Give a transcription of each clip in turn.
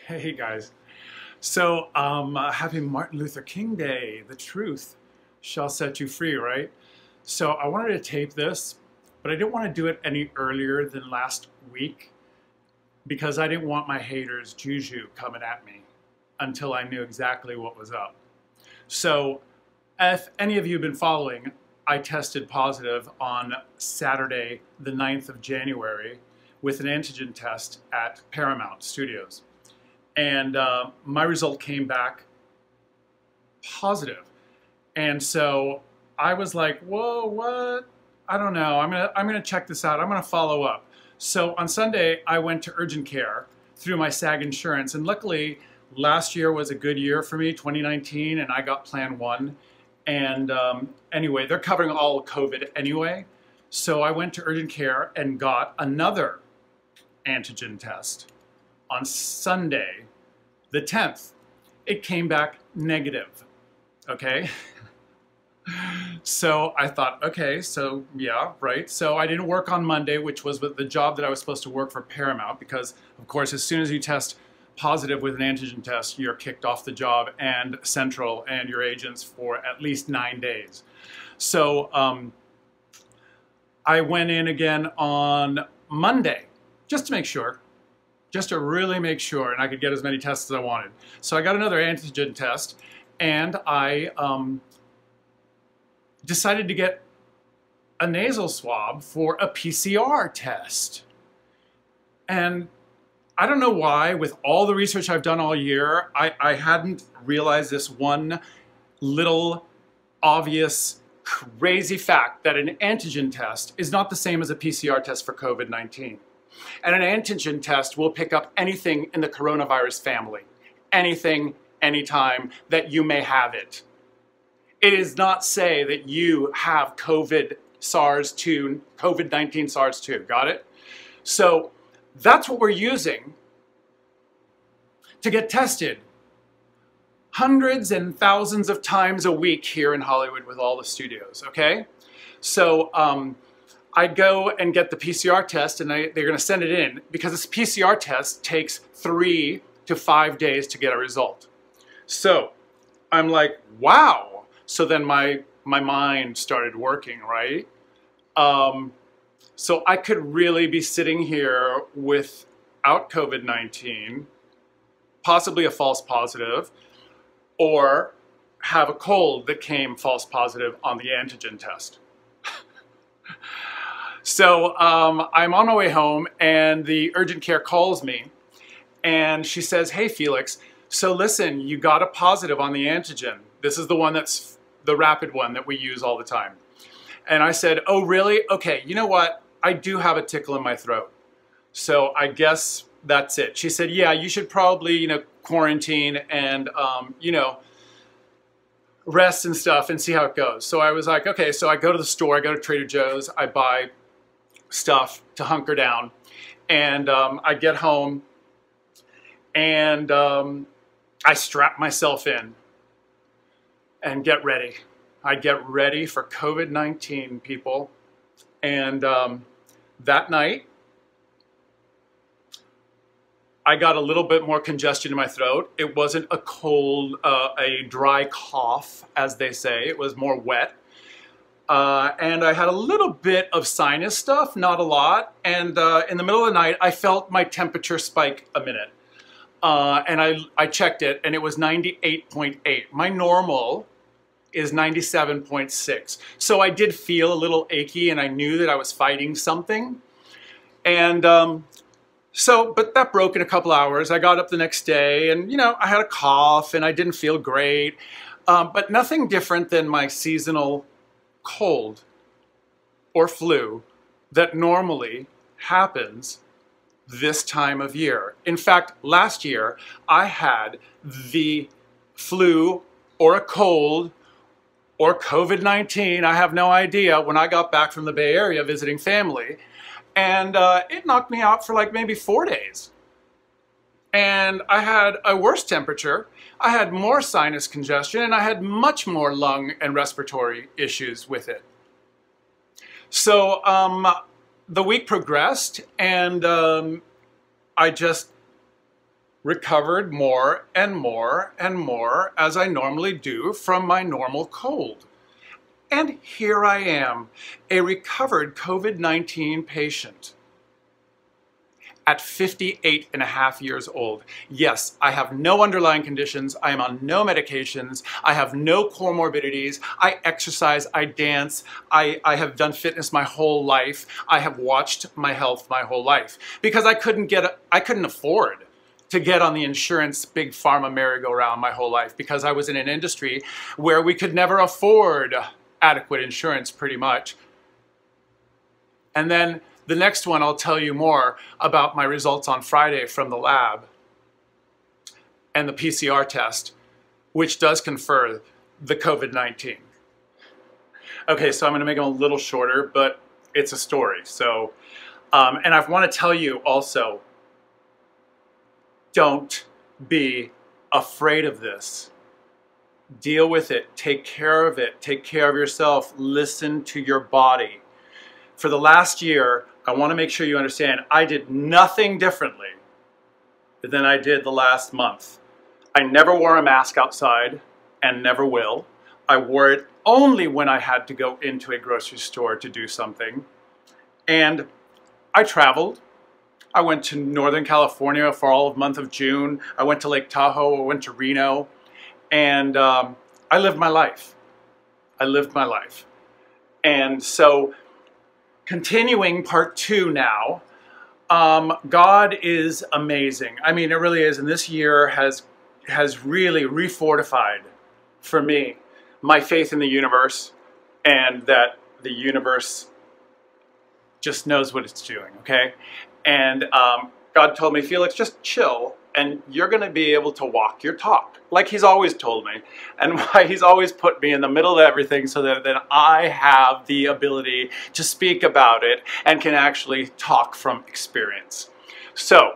Hey guys. Happy Martin Luther King Day. The truth shall set you free, right? So I wanted to tape this, but I didn't want to do it any earlier than last week because I didn't want my haters, Juju, coming at me until I knew exactly what was up. So if any of you have been following, I tested positive on Saturday, the 9th of January, with an antigen test at Paramount Studios. And my result came back positive. And so I was like, whoa, what? I don't know. I'm gonna check this out. I'm gonna follow up. So on Sunday, I went to urgent care through my SAG insurance. And luckily, last year was a good year for me, 2019, and I got Plan 1. And anyway, they're covering all of COVID anyway. So I went to urgent care and got another antigen test on Sunday, the 10th. It came back negative, okay? So I thought, okay, so yeah, right. So I didn't work on Monday, which was the job that I was supposed to work for Paramount, because of course, as soon as you test positive with an antigen test, you're kicked off the job and Central and your agents for at least 9 days. So I went in again on Monday, just to make sure, just to really make sure, and I could get as many tests as I wanted. So I got another antigen test, and I decided to get a nasal swab for a PCR test. And I don't know why, with all the research I've done all year, I hadn't realized this one little obvious crazy fact that an antigen test is not the same as a PCR test for COVID-19. And an antigen test will pick up anything in the coronavirus family, anything, anytime that you may have it. It does not say that you have COVID SARS-2, COVID-19 SARS-2, got it? So that's what we're using to get tested hundreds and thousands of times a week here in Hollywood with all the studios, okay? So I go and get the PCR test, and they're going to send it in because this PCR test takes 3 to 5 days to get a result. So I'm like, wow. So then my mind started working, right? So I could really be sitting here without COVID-19, possibly a false positive, or have a cold that came false positive on the antigen test. So I'm on my way home, and the urgent care calls me, and she says, hey, Felix, so listen, you got a positive on the antigen. This is the one that's the rapid one that we use all the time. And I said, oh, really? Okay, you know what? I do have a tickle in my throat. So I guess that's it. She said, yeah, you should probably, quarantine and, rest and stuff and see how it goes. So I was like, okay, so I go to the store, I go to Trader Joe's, I buy stuff to hunker down, and I get home, and I strap myself in and get ready. I get ready for COVID-19, people. And that night, I got a little bit more congestion in my throat. It wasn't a cold, a dry cough, as they say. It was more wet. And I had a little bit of sinus stuff, not a lot. And in the middle of the night, I felt my temperature spike a minute. And I checked it, and it was 98.8. My normal is 97.6. So I did feel a little achy, and I knew that I was fighting something. And but that broke in a couple hours. I got up the next day, and I had a cough, and I didn't feel great. But nothing different than my seasonal cold or flu that normally happens this time of year. In fact, last year, I had the flu or a cold or COVID-19, I have no idea, when I got back from the Bay Area visiting family. And it knocked me out for like maybe 4 days. And I had a worse temperature, I had more sinus congestion, and I had much more lung and respiratory issues with it. So the week progressed, and I just recovered more and more and more as I normally do from my normal cold. And here I am, a recovered COVID-19 patient at 58 and a half years old. Yes, I have no underlying conditions. I am on no medications. I have no comorbidities. I exercise, I dance. I have done fitness my whole life. I have watched my health my whole life because I couldn't afford to get on the insurance big pharma merry-go-round my whole life because I was in an industry where we could never afford adequate insurance pretty much. And then the next one, I'll tell you more about my results on Friday from the lab and the PCR test, which does confer the COVID-19. Okay, so I'm going to make them a little shorter, but it's a story. So, and I want to tell you also, don't be afraid of this. Deal with it. Take care of it. Take care of yourself. Listen to your body. For the last year, I want to make sure you understand, I did nothing differently than I did the last month. I never wore a mask outside and never will. I wore it only when I had to go into a grocery store to do something. And I traveled. I went to Northern California for all of the month of June. I went to Lake Tahoe. I went to Reno. And I lived my life. I lived my life. And so, continuing part 2 now, God is amazing. I mean, it really is. And this year has really refortified for me my faith in the universe and that the universe just knows what it's doing, okay? And God told me, Felix, just chill and you're going to be able to walk your talk, like he's always told me, and why he's always put me in the middle of everything so that then I have the ability to speak about it and can actually talk from experience. So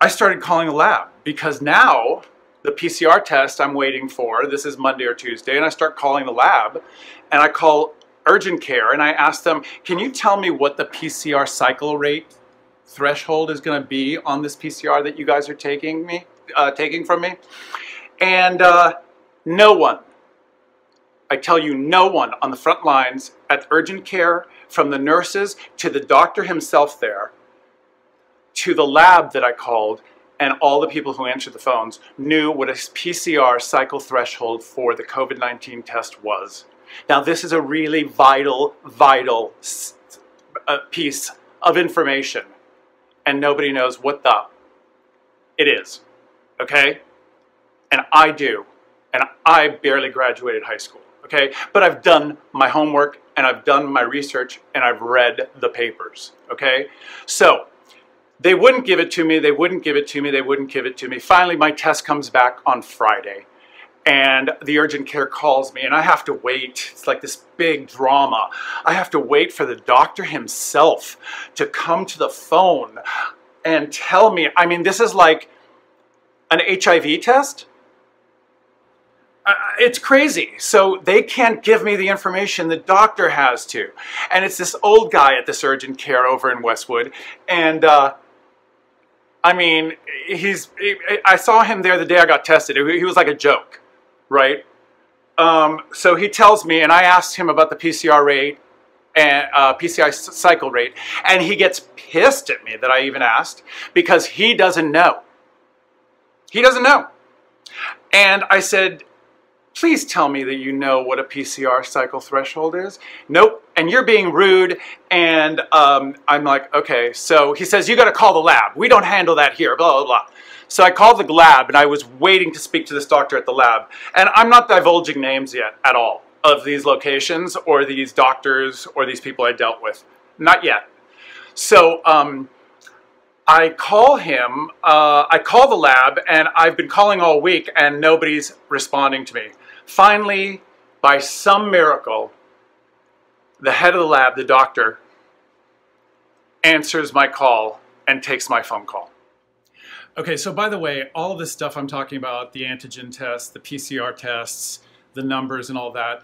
I started calling the lab because now the PCR test I'm waiting for, this is Monday or Tuesday, and I start calling the lab and I call urgent care and I ask them, can you tell me what the PCR cycle rate threshold is going to be on this PCR that you guys are taking from me? And no one, I tell you, no one on the front lines at urgent care, from the nurses to the doctor himself there, to the lab that I called, and all the people who answered the phones knew what a PCR cycle threshold for the COVID-19 test was. Now this is a really vital piece of information. And nobody knows what it is, okay? And I do, and I barely graduated high school, okay? But I've done my homework, and I've done my research, and I've read the papers, okay? So, they wouldn't give it to me, they wouldn't give it to me, they wouldn't give it to me. Finally, my test comes back on Friday, and the urgent care calls me, and I have to wait. It's like this big drama. I have to wait for the doctor himself to come to the phone and tell me. I mean, this is like an HIV test. It's crazy. So they can't give me the information the doctor has to. And it's this old guy at this urgent care over in Westwood. And I mean, I saw him there the day I got tested. He was like a joke. Right? So he tells me, and I asked him about the PCR rate and PCR cycle rate, and he gets pissed at me that I even asked because he doesn't know. He doesn't know. And I said, please tell me that you know what a PCR cycle threshold is. Nope. And you're being rude. And I'm like, okay. So he says, you got to call the lab. We don't handle that here, blah, blah, blah. So I called the lab, and I was waiting to speak to this doctor at the lab. And I'm not divulging names yet at all of these locations or these doctors or these people I dealt with. Not yet. So I call him, I call the lab, and I've been calling all week, and nobody's responding to me. Finally, by some miracle, the head of the lab, the doctor, answers my call and takes my phone call. Okay, so by the way, all of this stuff I'm talking about, the antigen tests, the PCR tests, the numbers and all that,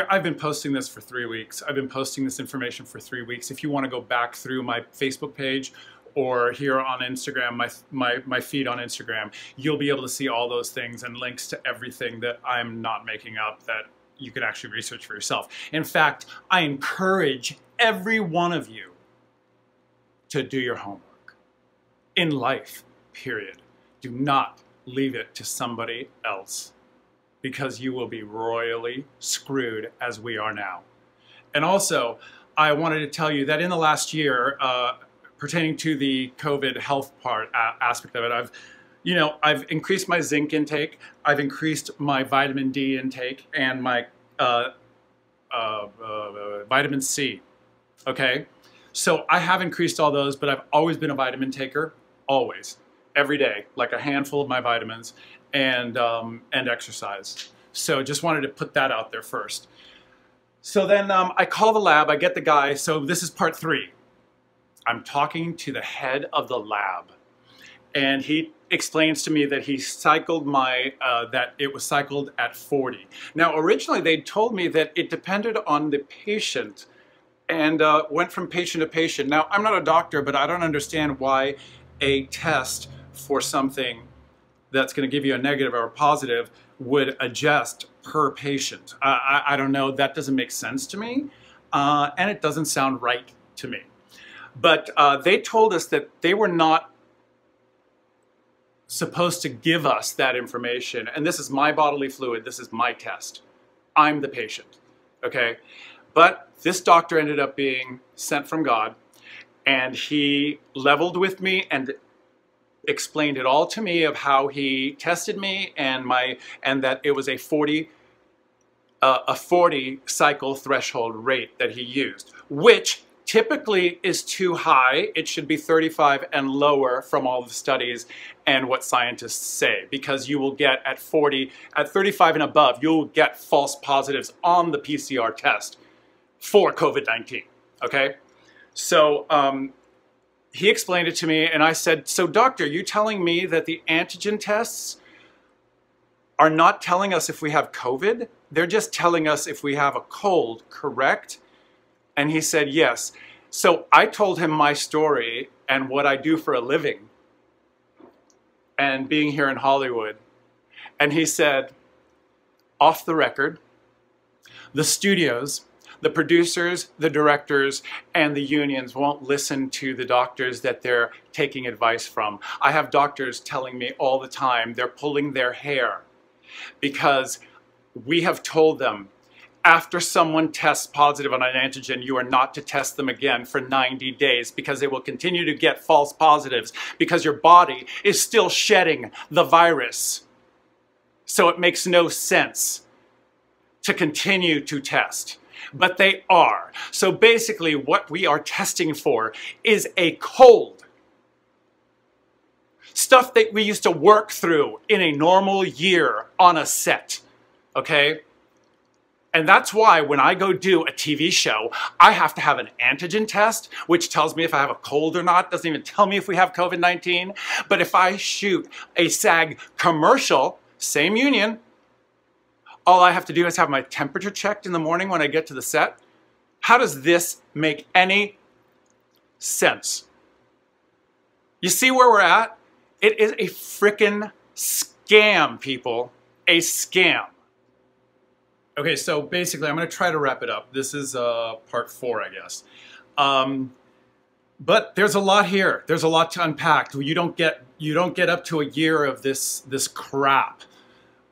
I've been posting this for 3 weeks. I've been posting this information for 3 weeks. If you want to go back through my Facebook page or here on Instagram, my feed on Instagram, you'll be able to see all those things and links to everything that I'm not making up that you can actually research for yourself. In fact, I encourage every one of you to do your homework in life, period. Do not leave it to somebody else, because you will be royally screwed as we are now. And also, I wanted to tell you that in the last year, pertaining to the COVID health aspect of it, I've increased my zinc intake, I've increased my vitamin D intake, and my vitamin C, okay? So I have increased all those, but I've always been a vitamin taker, always, every day, like a handful of my vitamins, and exercise. So just wanted to put that out there first. So then I call the lab, I get the guy, so this is part 3. I'm talking to the head of the lab, and he explains to me that he cycled that it was cycled at 40. Now originally they told me that it depended on the patient and went from patient to patient. Now I'm not a doctor, but I don't understand why a test for something that's going to give you a negative or a positive would adjust per patient. I don't know, that doesn't make sense to me, and it doesn't sound right to me. But they told us that they were not supposed to give us that information, and this is my bodily fluid, this is my test. I'm the patient, okay? But this doctor ended up being sent from God, and he leveled with me and explained it all to me of how he tested me and that it was a 40 cycle threshold rate that he used, which typically is too high. It should be 35 and lower from all the studies and what scientists say, because you will get at 40, at 35 and above, you'll get false positives on the PCR test for COVID-19, okay? So he explained it to me, and I said, so doctor, you telling me that the antigen tests are not telling us if we have COVID? They're just telling us if we have a cold, correct? And he said, yes. So I told him my story and what I do for a living and being here in Hollywood. And he said, off the record, the studios, the producers, the directors, and the unions won't listen to the doctors that they're taking advice from. I have doctors telling me all the time they're pulling their hair because we have told them after someone tests positive on an antigen, you are not to test them again for 90 days because they will continue to get false positives because your body is still shedding the virus. So it makes no sense to continue to test. But they are. So basically what we are testing for is a cold. Stuff that we used to work through in a normal year on a set, okay? And that's why when I go do a TV show, I have to have an antigen test, which tells me if I have a cold or not. Doesn't even tell me if we have COVID-19. But if I shoot a SAG commercial, same union, all I have to do is have my temperature checked in the morning when I get to the set. How does this make any sense? You see where we're at? It is a frickin' scam, people. A scam. Okay, so basically, I'm going to try to wrap it up. This is part 4, I guess. But there's a lot here. There's a lot to unpack. You don't get up to a year of this crap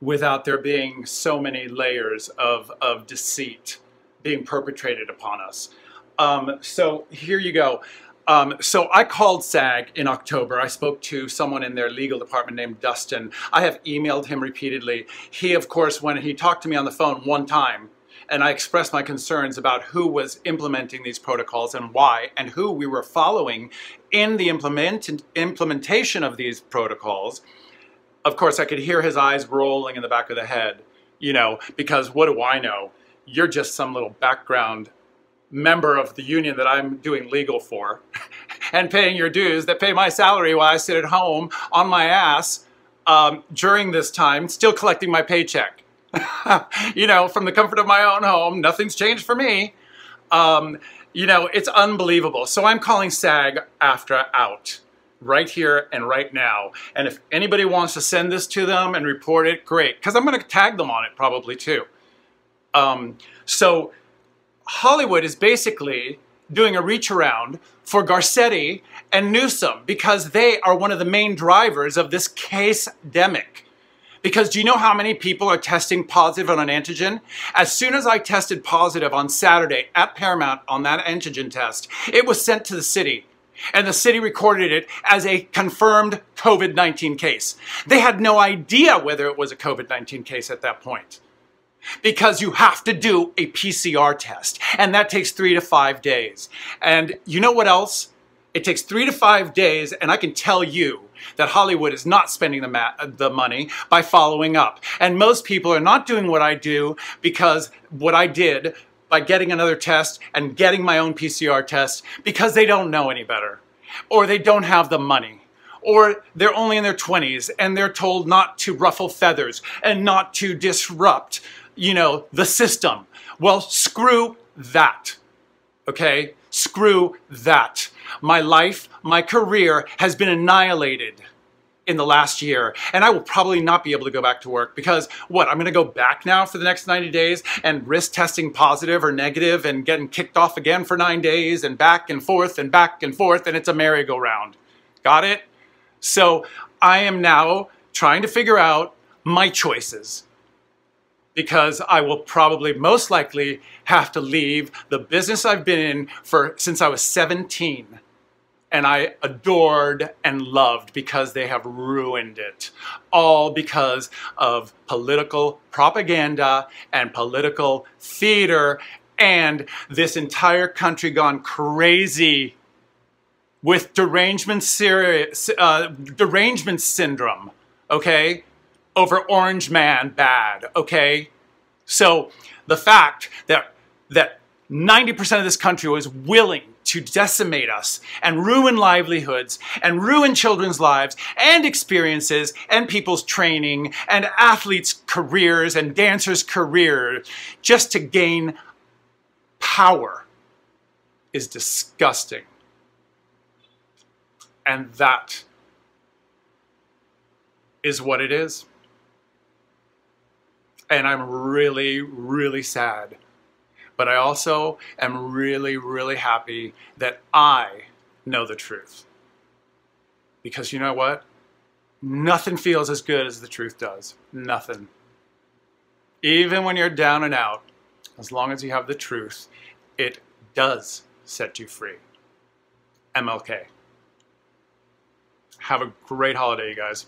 without there being so many layers of deceit being perpetrated upon us. So here you go. So I called SAG in October. I spoke to someone in their legal department named Dustin. I have emailed him repeatedly. He, of course, when he talked to me on the phone one time, and I expressed my concerns about who was implementing these protocols and why, and who we were following in the implementation of these protocols, of course, I could hear his eyes rolling in the back of the head, you know, because what do I know? You're just some little background member of the union that I'm doing legal for and paying your dues that pay my salary while I sit at home on my ass during this time, still collecting my paycheck. You know, from the comfort of my own home, nothing's changed for me. You know, it's unbelievable. So I'm calling SAG-AFTRA out right here and right now. And if anybody wants to send this to them and report it, great. Because I'm going to tag them on it probably too. So Hollywood is basically doing a reach around for Garcetti and Newsom because they are one of the main drivers of this case-demic. Because do you know how many people are testing positive on an antigen? As soon as I tested positive on Saturday at Paramount on that antigen test, it was sent to the city. And the city recorded it as a confirmed COVID-19 case. They had no idea whether it was a COVID-19 case at that point. Because you have to do a PCR test. And that takes 3 to 5 days. And you know what else? It takes 3 to 5 days, and I can tell you that Hollywood is not spending the money by following up. And most people are not doing what I do because what I did by getting another test and getting my own PCR test because they don't know any better. Or they don't have the money. Or they're only in their 20s and they're told not to ruffle feathers and not to disrupt, you know, the system. Well, screw that. Okay? Screw that. My life, my career has been annihilated in the last year. And I will probably not be able to go back to work because what? I'm going to go back now for the next 90 days and risk testing positive or negative and getting kicked off again for 9 days and back and forth and back and forth. And it's a merry-go-round. Got it? So I am now trying to figure out my choices. Because I will probably most likely have to leave the business I've been in since I was 17. And I adored and loved because they have ruined it. All because of political propaganda and political theater and this entire country gone crazy with derangement syndrome, okay? Over Orange Man bad, okay? So the fact that 90% of this country was willing to decimate us and ruin livelihoods and ruin children's lives and experiences and people's training and athletes' careers and dancers' careers just to gain power is disgusting. And that is what it is. And I'm really, really sad. But I also am really, really happy that I know the truth. Because you know what? Nothing feels as good as the truth does. Nothing. Even when you're down and out, as long as you have the truth, it does set you free. MLK. Have a great holiday, you guys.